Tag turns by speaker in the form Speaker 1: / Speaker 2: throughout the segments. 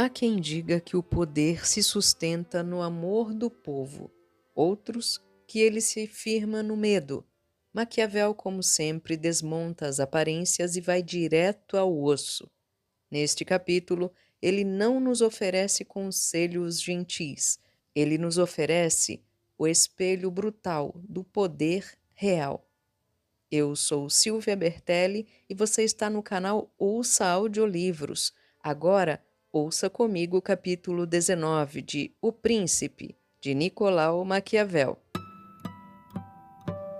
Speaker 1: Há quem diga que o poder se sustenta no amor do povo, outros que ele se firma no medo. Maquiavel, como sempre, desmonta as aparências e vai direto ao osso. Neste capítulo, ele não nos oferece conselhos gentis, ele nos oferece o espelho brutal do poder real. Eu sou Silvia Bertelli e você está no canal Ouça Audiolivros. Agora, ouça comigo o capítulo 19 de O Príncipe, de Nicolau Maquiavel.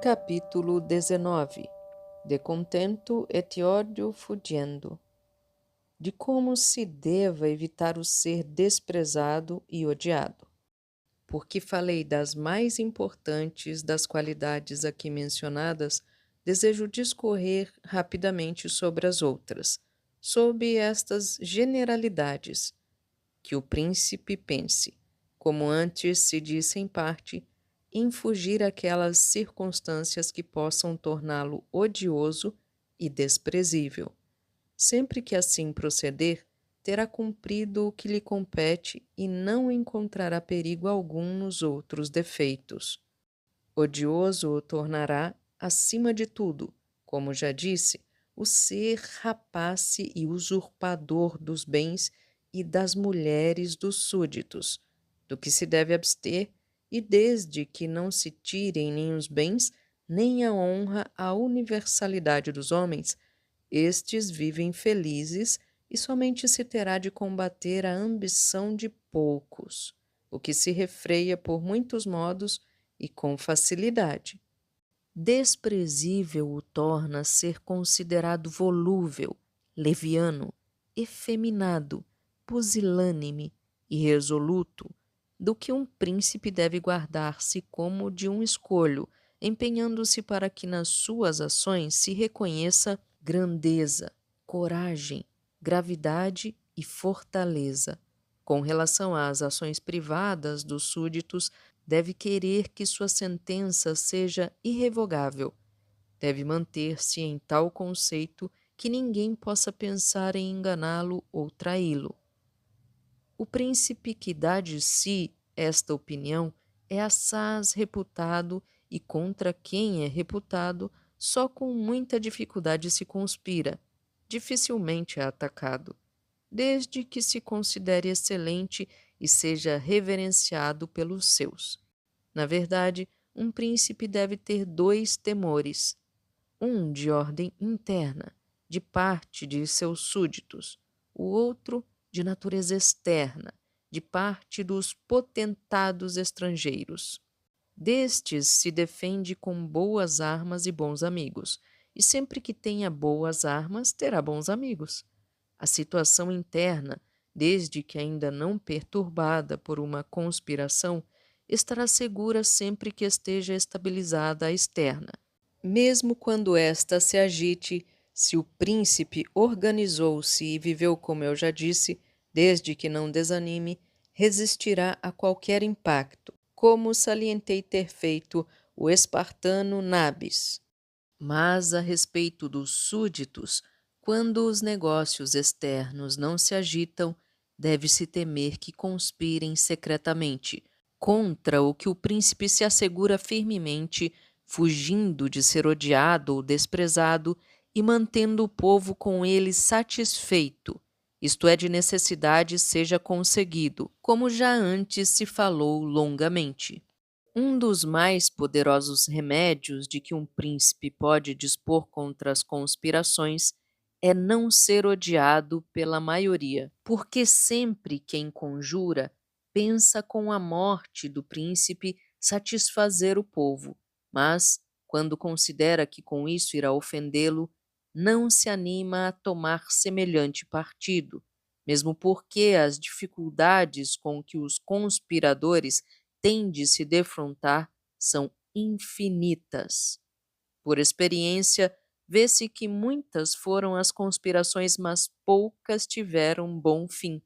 Speaker 1: Capítulo 19. De contento et odio fuggendo. De como se deva evitar o ser desprezado e odiado. Porque falei das mais importantes das qualidades aqui mencionadas, desejo discorrer rapidamente sobre as outras, sob estas generalidades. Que o príncipe pense, como antes se disse em parte, em fugir aquelas circunstâncias que possam torná-lo odioso e desprezível. Sempre que assim proceder, terá cumprido o que lhe compete e não encontrará perigo algum nos outros defeitos. Odioso o tornará, acima de tudo, como já disse, o ser rapace e usurpador dos bens e das mulheres dos súditos, do que se deve abster, e desde que não se tirem nem os bens, nem a honra à universalidade dos homens, estes vivem felizes e somente se terá de combater a ambição de poucos, o que se refreia por muitos modos e com facilidade. Desprezível o torna ser considerado volúvel, leviano, efeminado, pusilânime e resoluto, do que um príncipe deve guardar-se como de um escolho, empenhando-se para que nas suas ações se reconheça grandeza, coragem, gravidade e fortaleza. Com relação às ações privadas dos súditos, deve querer que sua sentença seja irrevogável. Deve manter-se em tal conceito que ninguém possa pensar em enganá-lo ou traí-lo. O príncipe que dá de si esta opinião é assaz reputado e contra quem é reputado só com muita dificuldade se conspira, dificilmente é atacado, desde que se considere excelente e seja reverenciado pelos seus. Na verdade, um príncipe deve ter dois temores, um de ordem interna, de parte de seus súditos, o outro de natureza externa, de parte dos potentados estrangeiros. Destes se defende com boas armas e bons amigos, e sempre que tenha boas armas, terá bons amigos. A situação interna, desde que ainda não perturbada por uma conspiração, estará segura sempre que esteja estabilizada a externa. Mesmo quando esta se agite, se o príncipe organizou-se e viveu como eu já disse, desde que não desanime, resistirá a qualquer impacto, como salientei ter feito o espartano Nabis. Mas a respeito dos súditos, quando os negócios externos não se agitam, deve-se temer que conspirem secretamente contra o que o príncipe se assegura firmemente, fugindo de ser odiado ou desprezado e mantendo o povo com ele satisfeito, isto é, de necessidade seja conseguido, como já antes se falou longamente. Um dos mais poderosos remédios de que um príncipe pode dispor contra as conspirações é não ser odiado pela maioria, porque sempre quem conjura pensa com a morte do príncipe satisfazer o povo, mas, quando considera que com isso irá ofendê-lo, não se anima a tomar semelhante partido, mesmo porque as dificuldades com que os conspiradores têm de se defrontar são infinitas. Por experiência, vê-se que muitas foram as conspirações, mas poucas tiveram bom fim,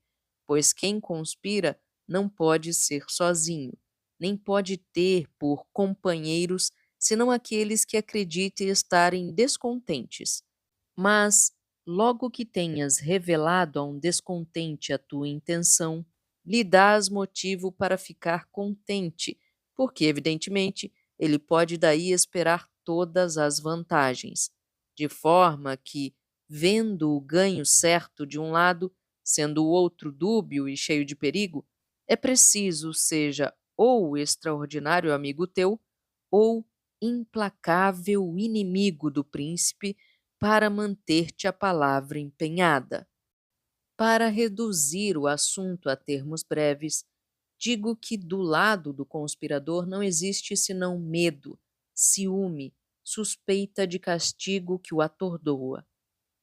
Speaker 1: pois quem conspira não pode ser sozinho, nem pode ter por companheiros senão aqueles que acreditem estarem descontentes. Mas, logo que tenhas revelado a um descontente a tua intenção, lhe dás motivo para ficar contente, porque, evidentemente, ele pode daí esperar todas as vantagens, de forma que, vendo o ganho certo de um lado, sendo o outro dúbio e cheio de perigo, é preciso seja ou extraordinário amigo teu, ou implacável inimigo do príncipe para manter-te a palavra empenhada. Para reduzir o assunto a termos breves, digo que do lado do conspirador não existe senão medo, ciúme, suspeita de castigo que o atordoa.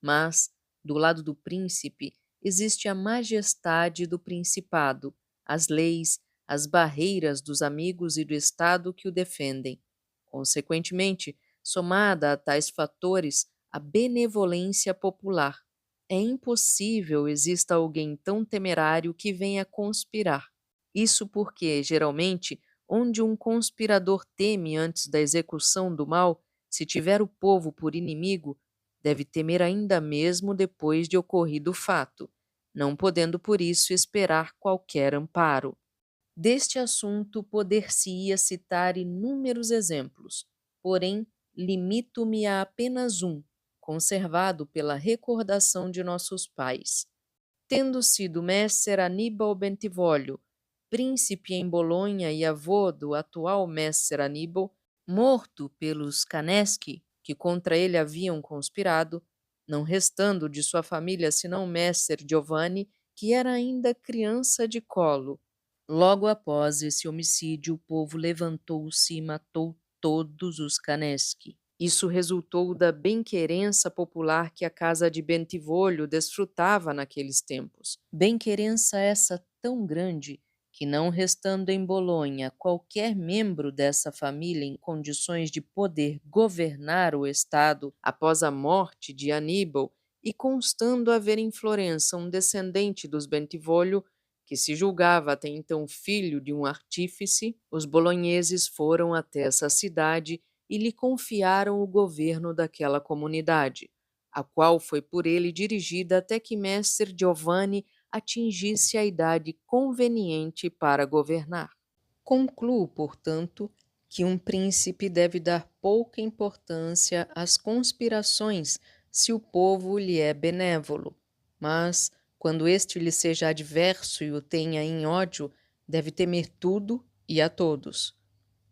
Speaker 1: Mas, do lado do príncipe, existe a majestade do principado, as leis, as barreiras dos amigos e do Estado que o defendem. Consequentemente, somada a tais fatores, a benevolência popular. É impossível exista alguém tão temerário que venha conspirar. Isso porque, geralmente, onde um conspirador teme antes da execução do mal, se tiver o povo por inimigo, deve temer ainda mesmo depois de ocorrido o fato, não podendo por isso esperar qualquer amparo. Deste assunto poder-se-ia citar inúmeros exemplos, porém limito-me a apenas um, conservado pela recordação de nossos pais. Tendo sido messer Aníbal Bentivoglio, príncipe em Bolonha e avô do atual messer Aníbal, morto pelos Caneschi, que contra ele haviam conspirado, não restando de sua família senão messer Giovanni, que era ainda criança de colo. Logo após esse homicídio, o povo levantou-se e matou todos os Caneschi. Isso resultou da bem-querença popular que a casa de Bentivoglio desfrutava naqueles tempos. Bem-querença essa tão grande que, não restando em Bolonha qualquer membro dessa família em condições de poder governar o Estado após a morte de Aníbal, e constando haver em Florença um descendente dos Bentivoglio, que se julgava até então filho de um artífice, os bolonheses foram até essa cidade e lhe confiaram o governo daquela comunidade, a qual foi por ele dirigida até que messer Giovanni atingisse a idade conveniente para governar. Concluo, portanto, que um príncipe deve dar pouca importância às conspirações se o povo lhe é benévolo, mas, quando este lhe seja adverso e o tenha em ódio, deve temer tudo e a todos.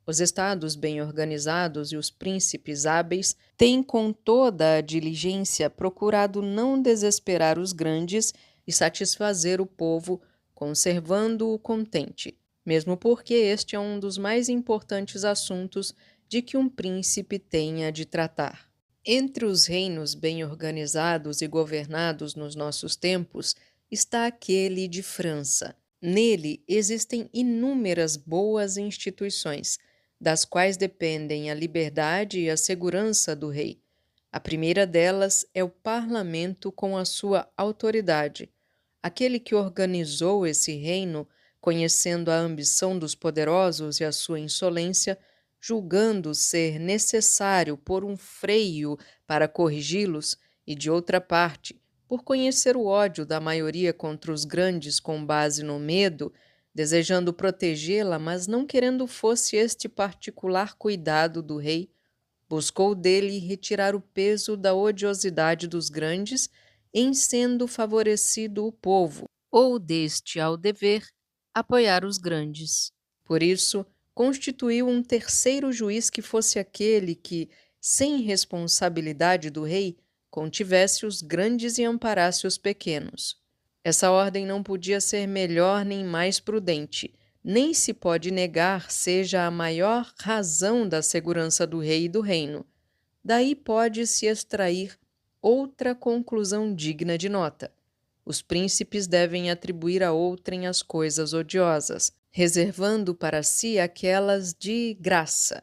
Speaker 1: Os estados bem organizados e os príncipes hábeis têm com toda a diligência procurado não desesperar os grandes e satisfazer o povo, conservando-o contente, mesmo porque este é um dos mais importantes assuntos de que um príncipe tenha de tratar. Entre os reinos bem organizados e governados nos nossos tempos está aquele de França. Nele existem inúmeras boas instituições, das quais dependem a liberdade e a segurança do rei. A primeira delas é o parlamento com a sua autoridade. Aquele que organizou esse reino, conhecendo a ambição dos poderosos e a sua insolência, julgando ser necessário pôr um freio para corrigi-los, e de outra parte, por conhecer o ódio da maioria contra os grandes com base no medo, desejando protegê-la, mas não querendo fosse este particular cuidado do rei, buscou dele retirar o peso da odiosidade dos grandes, em sendo favorecido o povo, ou deste ao dever, apoiar os grandes. Por isso, constituiu um terceiro juiz que fosse aquele que, sem responsabilidade do rei, contivesse os grandes e amparasse os pequenos. Essa ordem não podia ser melhor nem mais prudente, nem se pode negar seja a maior razão da segurança do rei e do reino. Daí pode-se extrair outra conclusão digna de nota. Os príncipes devem atribuir a outrem as coisas odiosas, reservando para si aquelas de graça.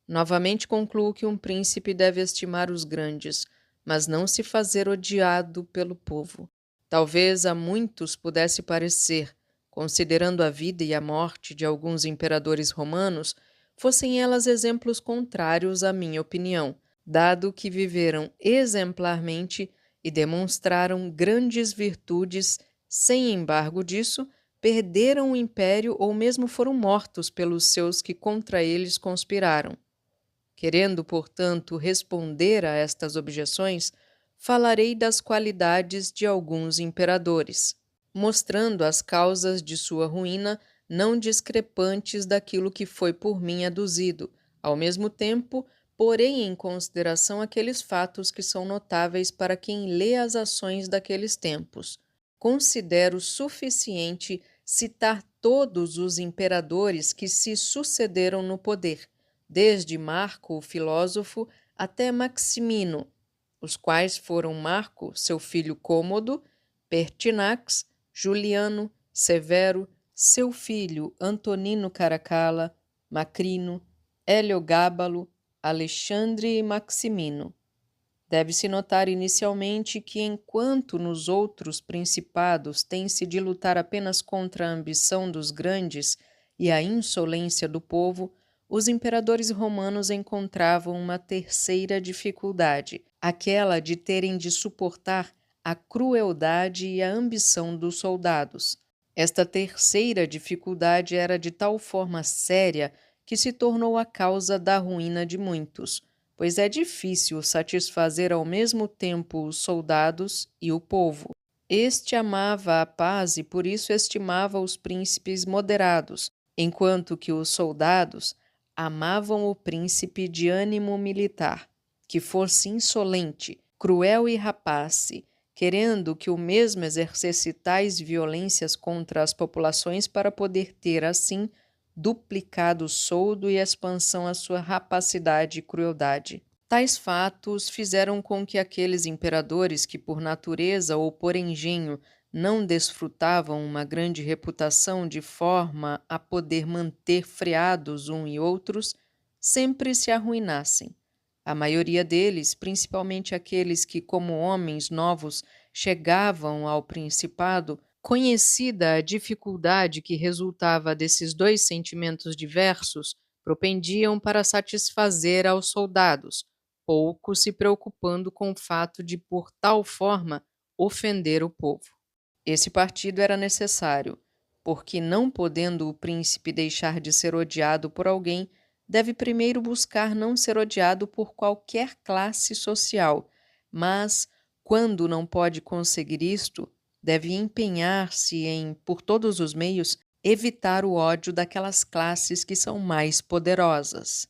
Speaker 1: Novamente concluo que um príncipe deve estimar os grandes, mas não se fazer odiado pelo povo. Talvez a muitos pudesse parecer, considerando a vida e a morte de alguns imperadores romanos, fossem elas exemplos contrários à minha opinião, dado que viveram exemplarmente e demonstraram grandes virtudes, sem embargo disso, perderam o império ou mesmo foram mortos pelos seus que contra eles conspiraram. Querendo, portanto, responder a estas objeções, falarei das qualidades de alguns imperadores, mostrando as causas de sua ruína não discrepantes daquilo que foi por mim aduzido, ao mesmo tempo, porém em consideração aqueles fatos que são notáveis para quem lê as ações daqueles tempos. Considero suficiente citar todos os imperadores que se sucederam no poder, desde Marco, o filósofo, até Maximino, os quais foram Marco, seu filho Cômodo, Pertinax, Juliano, Severo, seu filho Antonino Caracalla, Macrino, Heliogábalo, Alexandre e Maximino. Deve-se notar inicialmente que, enquanto nos outros principados tem-se de lutar apenas contra a ambição dos grandes e a insolência do povo, os imperadores romanos encontravam uma terceira dificuldade, aquela de terem de suportar a crueldade e a ambição dos soldados. Esta terceira dificuldade era de tal forma séria que se tornou a causa da ruína de muitos, pois é difícil satisfazer ao mesmo tempo os soldados e o povo. Este amava a paz e por isso estimava os príncipes moderados, enquanto que os soldados amavam o príncipe de ânimo militar, que fosse insolente, cruel e rapace, querendo que o mesmo exercesse tais violências contra as populações para poder ter, assim, duplicado o soldo e expansão à sua rapacidade e crueldade. Tais fatos fizeram com que aqueles imperadores que por natureza ou por engenho não desfrutavam uma grande reputação de forma a poder manter freados uns e outros, sempre se arruinassem. A maioria deles, principalmente aqueles que, como homens novos, chegavam ao principado, conhecida a dificuldade que resultava desses dois sentimentos diversos, propendiam para satisfazer aos soldados, pouco se preocupando com o fato de, por tal forma, ofender o povo. Esse partido era necessário, porque, não podendo o príncipe deixar de ser odiado por alguém, deve primeiro buscar não ser odiado por qualquer classe social, mas, quando não pode conseguir isto, deve empenhar-se em, por todos os meios, evitar o ódio daquelas classes que são mais poderosas.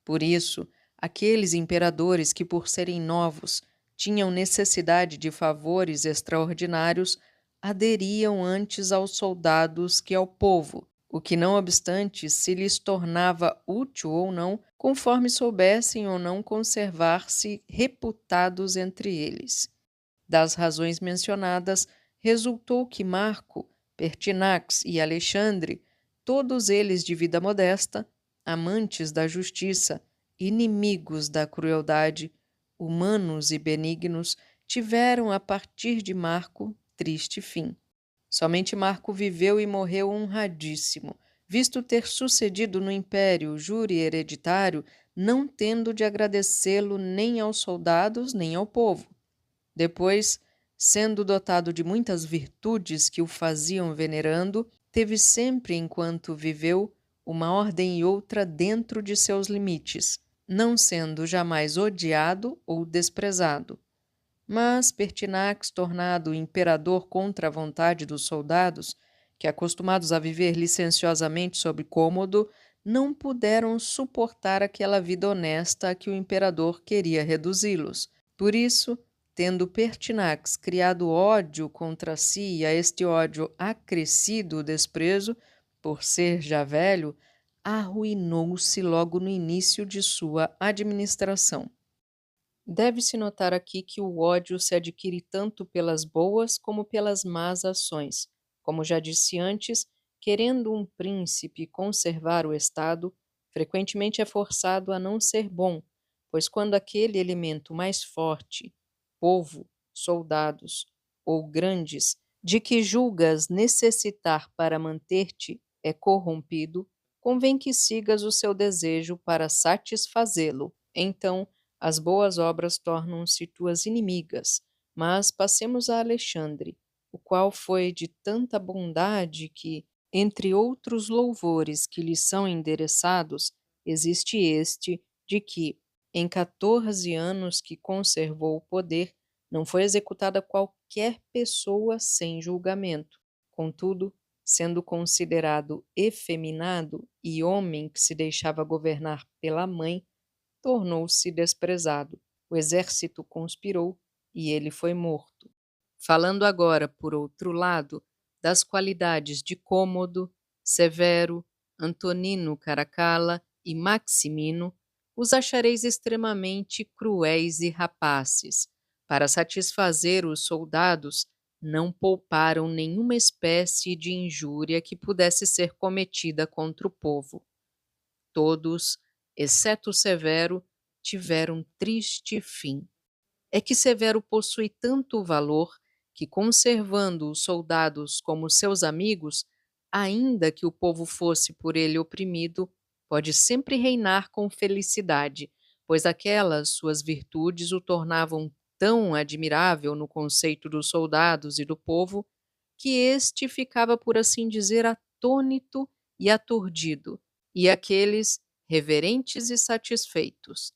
Speaker 1: Por isso, aqueles imperadores que, por serem novos, tinham necessidade de favores extraordinários, aderiam antes aos soldados que ao povo, o que, não obstante, se lhes tornava útil ou não, conforme soubessem ou não conservar-se reputados entre eles. Das razões mencionadas, resultou que Marco, Pertinax e Alexandre, todos eles de vida modesta, amantes da justiça, inimigos da crueldade, humanos e benignos, tiveram a partir de Marco triste fim. Somente Marco viveu e morreu honradíssimo, visto ter sucedido no império júri hereditário, não tendo de agradecê-lo nem aos soldados nem ao povo. Depois, sendo dotado de muitas virtudes que o faziam venerando, teve sempre, enquanto viveu, uma ordem e outra dentro de seus limites, não sendo jamais odiado ou desprezado. Mas Pertinax, tornado imperador contra a vontade dos soldados, que acostumados a viver licenciosamente sob Cômodo, não puderam suportar aquela vida honesta a que o imperador queria reduzi-los. Por isso, tendo Pertinax criado ódio contra si e a este ódio acrescido o desprezo, por ser já velho, arruinou-se logo no início de sua administração. Deve-se notar aqui que o ódio se adquire tanto pelas boas como pelas más ações. Como já disse antes, querendo um príncipe conservar o Estado, frequentemente é forçado a não ser bom, pois quando aquele elemento mais forte, povo, soldados ou grandes, de que julgas necessitar para manter-te, é corrompido, convém que sigas o seu desejo para satisfazê-lo. Então, as boas obras tornam-se tuas inimigas, Mas passemos a Alexandre, o qual foi de tanta bondade que, entre outros louvores que lhe são endereçados, existe este, de que, em 14 anos que conservou o poder, não foi executada qualquer pessoa sem julgamento. Contudo, sendo considerado efeminado e homem que se deixava governar pela mãe, tornou-se desprezado. O exército conspirou e ele foi morto. Falando agora, por outro lado, das qualidades de Cômodo, Severo, Antonino Caracalla e Maximino, os achareis extremamente cruéis e rapaces. Para satisfazer os soldados, não pouparam nenhuma espécie de injúria que pudesse ser cometida contra o povo. Todos, exceto Severo, tiveram triste fim. É que Severo possui tanto valor que, conservando os soldados como seus amigos, ainda que o povo fosse por ele oprimido, pode sempre reinar com felicidade, pois aquelas suas virtudes o tornavam tão admirável no conceito dos soldados e do povo, que este ficava, por assim dizer, atônito e aturdido, e aqueles reverentes e satisfeitos.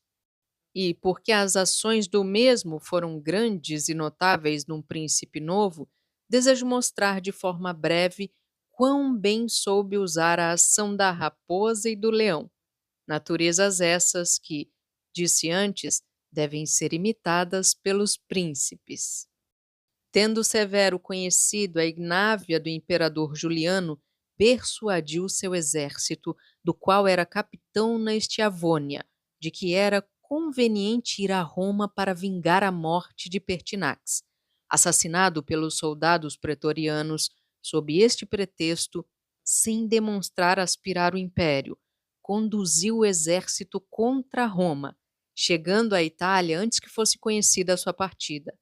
Speaker 1: E porque as ações do mesmo foram grandes e notáveis num príncipe novo, desejo mostrar de forma breve quão bem soube usar a ação da raposa e do leão, naturezas essas que, disse antes, devem ser imitadas pelos príncipes. Tendo Severo conhecido a ignávia do imperador Juliano, persuadiu seu exército, do qual era capitão na Estiavônia, de que era conveniente ir a Roma para vingar a morte de Pertinax. Assassinado pelos soldados pretorianos, sob este pretexto, sem demonstrar aspirar o império, conduziu o exército contra Roma, chegando à Itália antes que fosse conhecida a sua partida.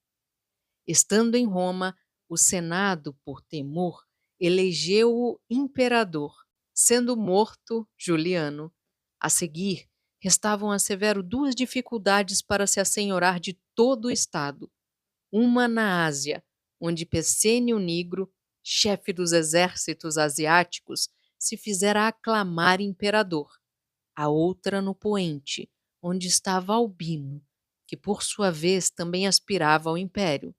Speaker 1: Estando em Roma, o Senado, por temor, elegeu-o imperador, sendo morto Juliano. A seguir, restavam a Severo duas dificuldades para se assenhorar de todo o Estado. Uma na Ásia, onde Pescenio Nigro, chefe dos exércitos asiáticos, se fizera aclamar imperador. A outra no Poente, onde estava Albino, que por sua vez também aspirava ao império.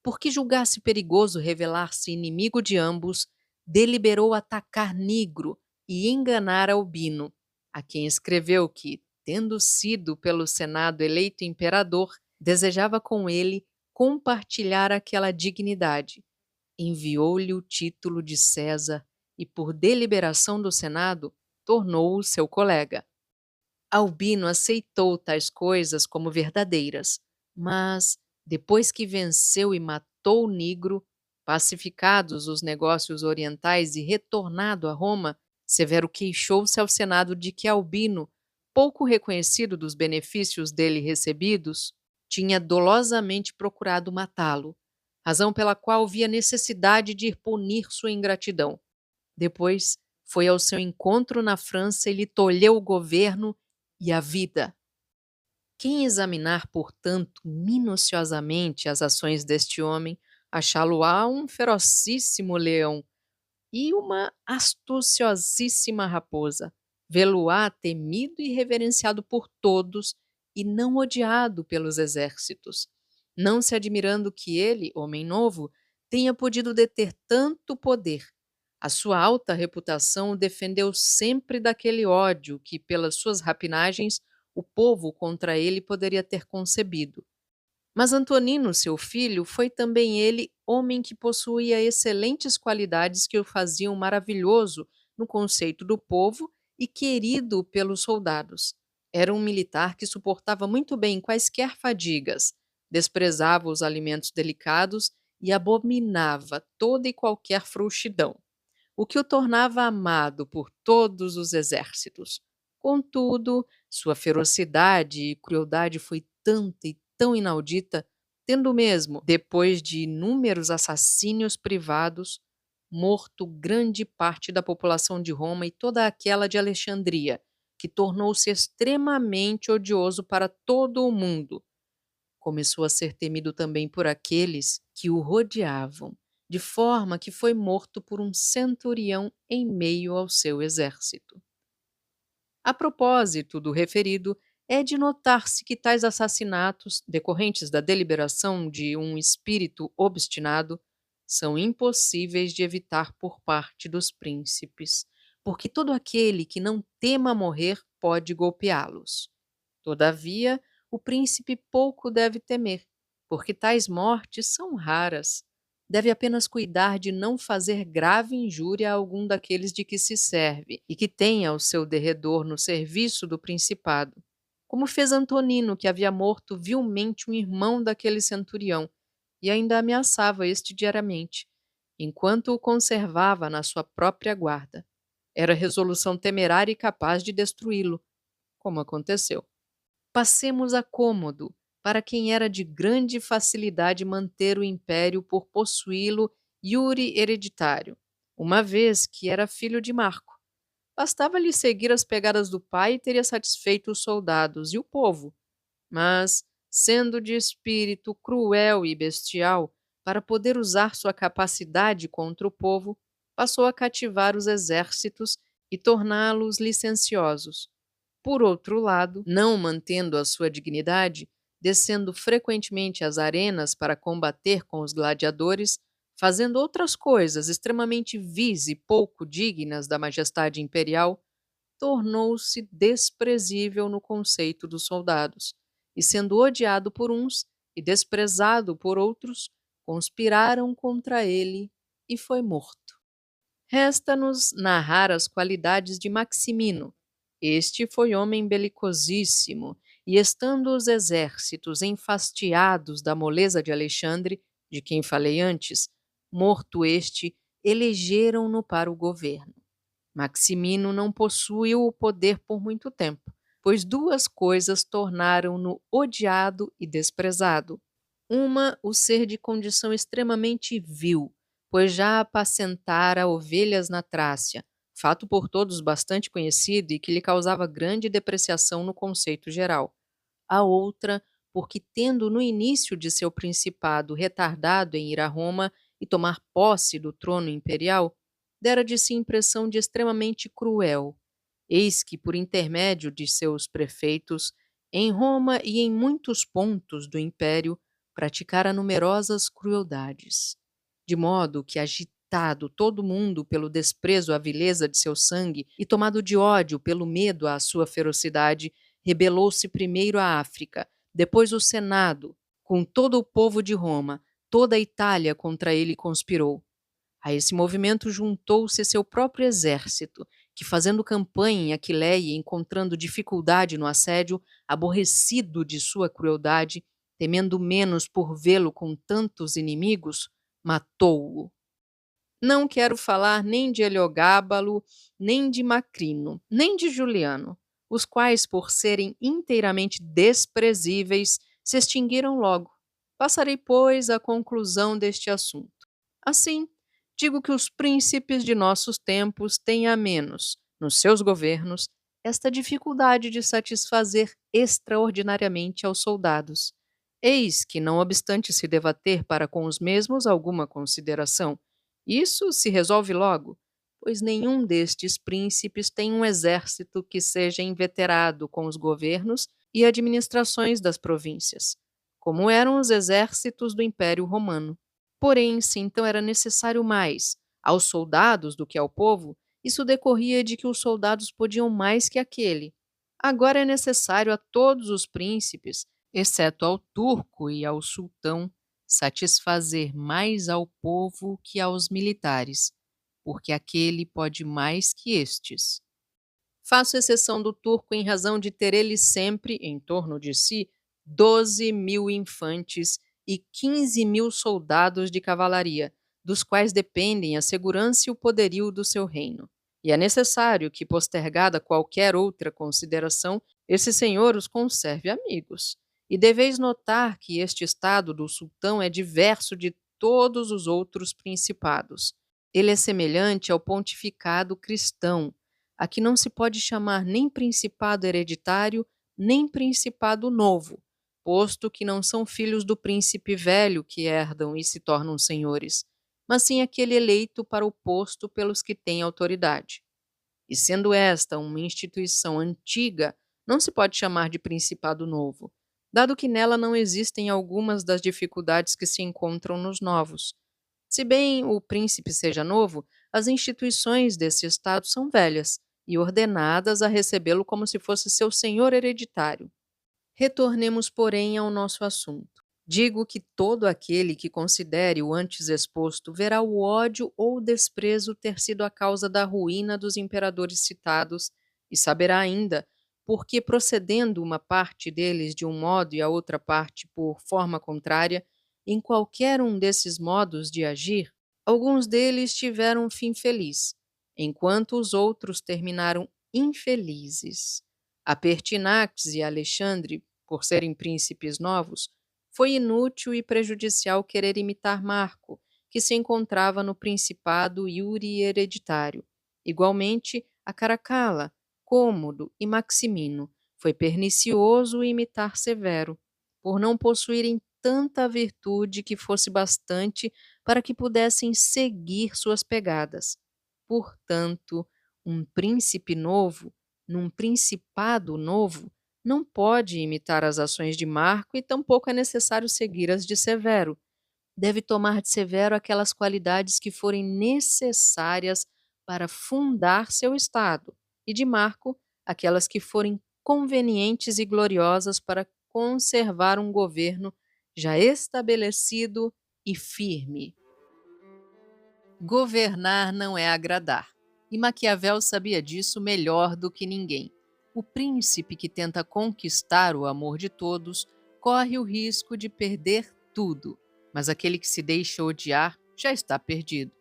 Speaker 1: Porque julgasse perigoso revelar-se inimigo de ambos, deliberou atacar Nigro e enganar Albino, a quem escreveu que, tendo sido pelo Senado eleito imperador, desejava com ele compartilhar aquela dignidade. Enviou-lhe o título de César e, por deliberação do Senado, tornou-o seu colega. Albino aceitou tais coisas como verdadeiras, mas, depois que venceu e matou o Nigro, pacificados os negócios orientais e retornado a Roma, Severo queixou-se ao Senado de que Albino, pouco reconhecido dos benefícios dele recebidos, tinha dolosamente procurado matá-lo, razão pela qual via necessidade de ir punir sua ingratidão. Depois foi ao seu encontro na França e lhe tolheu o governo e a vida. Quem examinar, portanto, minuciosamente as ações deste homem, achá-lo-á um ferocíssimo leão e uma astuciosíssima raposa, vê-lo-á temido e reverenciado por todos e não odiado pelos exércitos, não se admirando que ele, homem novo, tenha podido deter tanto poder. A sua alta reputação o defendeu sempre daquele ódio que, pelas suas rapinagens, o povo contra ele poderia ter concebido. Mas Antonino, seu filho, foi também ele homem que possuía excelentes qualidades que o faziam maravilhoso no conceito do povo e querido pelos soldados. Era um militar que suportava muito bem quaisquer fadigas, desprezava os alimentos delicados e abominava toda e qualquer frouxidão, o que o tornava amado por todos os exércitos. Contudo, sua ferocidade e crueldade foi tanta e tão inaudita, tendo mesmo, depois de inúmeros assassínios privados, morto grande parte da população de Roma e toda aquela de Alexandria, que tornou-se extremamente odioso para todo o mundo. começou a ser temido também por aqueles que o rodeavam, de forma que foi morto por um centurião em meio ao seu exército. A propósito do referido, é de notar-se que tais assassinatos, decorrentes da deliberação de um espírito obstinado, são impossíveis de evitar por parte dos príncipes, porque todo aquele que não tema morrer pode golpeá-los. Todavia, o príncipe pouco deve temer, porque tais mortes são raras. Deve apenas cuidar de não fazer grave injúria a algum daqueles de que se serve e que tenha ao seu derredor no serviço do principado, como fez Antonino, que havia morto vilmente um irmão daquele centurião e ainda ameaçava este diariamente, enquanto o conservava na sua própria guarda. Era resolução temerária e capaz de destruí-lo, como aconteceu. Passemos a Cômodo, para quem era de grande facilidade manter o império por possuí-lo iure hereditário, uma vez que era filho de Marco. Bastava-lhe seguir as pegadas do pai e teria satisfeito os soldados e o povo. Mas, sendo de espírito cruel e bestial, para poder usar sua capacidade contra o povo, passou a cativar os exércitos e torná-los licenciosos. Por outro lado, não mantendo a sua dignidade, descendo frequentemente às arenas para combater com os gladiadores, fazendo outras coisas extremamente vis e pouco dignas da majestade imperial, tornou-se desprezível no conceito dos soldados, e sendo odiado por uns e desprezado por outros, conspiraram contra ele e foi morto. Resta-nos narrar as qualidades de Maximino. Este foi homem belicosíssimo, e estando os exércitos enfastiados da moleza de Alexandre, de quem falei antes, morto este, elegeram-no para o governo. Maximino não possuiu o poder por muito tempo, pois duas coisas tornaram-no odiado e desprezado. Uma, o ser de condição extremamente vil, pois já apacentara ovelhas na Trácia, fato por todos bastante conhecido e que lhe causava grande depreciação no conceito geral. A outra, porque tendo no início de seu principado retardado em ir a Roma e tomar posse do trono imperial, dera de si impressão de extremamente cruel. Eis que, por intermédio de seus prefeitos, em Roma e em muitos pontos do império, praticara numerosas crueldades, de modo que, agitado todo mundo pelo desprezo à vileza de seu sangue e tomado de ódio pelo medo à sua ferocidade, rebelou-se primeiro a África, depois o Senado, com todo o povo de Roma, toda a Itália contra ele conspirou. A esse movimento juntou-se seu próprio exército, que, fazendo campanha em Aquileia e encontrando dificuldade no assédio, aborrecido de sua crueldade, temendo menos por vê-lo com tantos inimigos, matou-o. Não quero falar nem de Heliogábalo, nem de Macrino, nem de Juliano, os quais, por serem inteiramente desprezíveis, se extinguiram logo. Passarei, pois, à conclusão deste assunto. Assim, digo que os príncipes de nossos tempos têm a menos, nos seus governos, esta dificuldade de satisfazer extraordinariamente aos soldados. Eis que, não obstante se debater para com os mesmos alguma consideração, isso se resolve logo, pois nenhum destes príncipes tem um exército que seja inveterado com os governos e administrações das províncias, como eram os exércitos do Império Romano. Porém, se então era necessário mais aos soldados do que ao povo, isso decorria de que os soldados podiam mais que aquele. Agora é necessário a todos os príncipes, exceto ao turco e ao sultão, satisfazer mais ao povo que aos militares, porque aquele pode mais que estes. Faço exceção do turco em razão de ter ele sempre, em torno de si, 12.000 infantes e 15.000 soldados de cavalaria, dos quais dependem a segurança e o poderio do seu reino. E é necessário que, postergada qualquer outra consideração, esse senhor os conserve amigos. E deveis notar que este estado do sultão é diverso de todos os outros principados. Ele é semelhante ao pontificado cristão, a que não se pode chamar nem principado hereditário, nem principado novo, posto que não são filhos do príncipe velho que herdam e se tornam senhores, mas sim aquele eleito para o posto pelos que têm autoridade. E sendo esta uma instituição antiga, não se pode chamar de principado novo, dado que nela não existem algumas das dificuldades que se encontram nos novos. Se bem o príncipe seja novo, as instituições desse estado são velhas e ordenadas a recebê-lo como se fosse seu senhor hereditário. Retornemos, porém, ao nosso assunto. Digo que todo aquele que considere o antes exposto verá o ódio ou o desprezo ter sido a causa da ruína dos imperadores citados, e saberá ainda porque, procedendo uma parte deles de um modo e a outra parte por forma contrária, em qualquer um desses modos de agir, alguns deles tiveram um fim feliz, enquanto os outros terminaram infelizes. A Pertinax e a Alexandre, por serem príncipes novos, foi inútil e prejudicial querer imitar Marco, que se encontrava no principado Iuri hereditário. Igualmente, a Caracalla, Cômodo e Maximino, foi pernicioso imitar Severo, por não possuírem tanta virtude que fosse bastante para que pudessem seguir suas pegadas. Portanto, um príncipe novo, num principado novo, não pode imitar as ações de Marco e tampouco é necessário seguir as de Severo. Deve tomar de Severo aquelas qualidades que forem necessárias para fundar seu estado, e de Marco aquelas que forem convenientes e gloriosas para conservar um governo já estabelecido e firme. Governar não é agradar, e Maquiavel sabia disso melhor do que ninguém. O príncipe que tenta conquistar o amor de todos corre o risco de perder tudo, mas aquele que se deixa odiar já está perdido.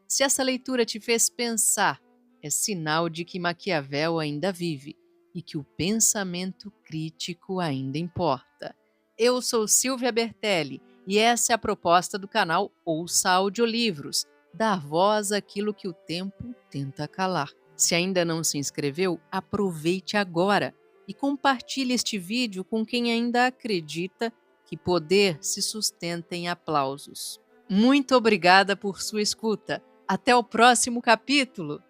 Speaker 1: Se essa leitura te fez pensar, é sinal de que Maquiavel ainda vive e que o pensamento crítico ainda importa. Eu sou Silvia Bertelli e essa é a proposta do canal Ouça Audiolivros, dar voz àquilo que o tempo tenta calar. Se ainda não se inscreveu, aproveite agora e compartilhe este vídeo com quem ainda acredita que poder se sustenta em aplausos. Muito obrigada por sua escuta. Até o próximo capítulo!